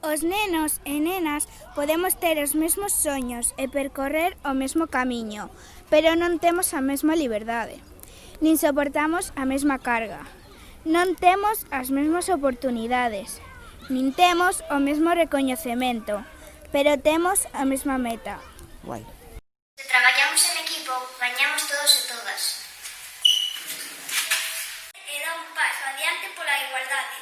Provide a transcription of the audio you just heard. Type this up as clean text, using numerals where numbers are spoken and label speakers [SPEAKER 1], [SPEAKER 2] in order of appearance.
[SPEAKER 1] Os nenos e nenas podemos ter os mesmos soños e percorrer o mesmo camiño, pero non temos a mesma liberdade. Nin soportamos a mesma carga. Non temos as mesmas oportunidades. Nin temos o mesmo recoñecemento, pero temos a mesma meta.
[SPEAKER 2] Guai.
[SPEAKER 3] Se traballamos en equipo, gañamos todos e todas. E dá un paso adiante pola igualdade.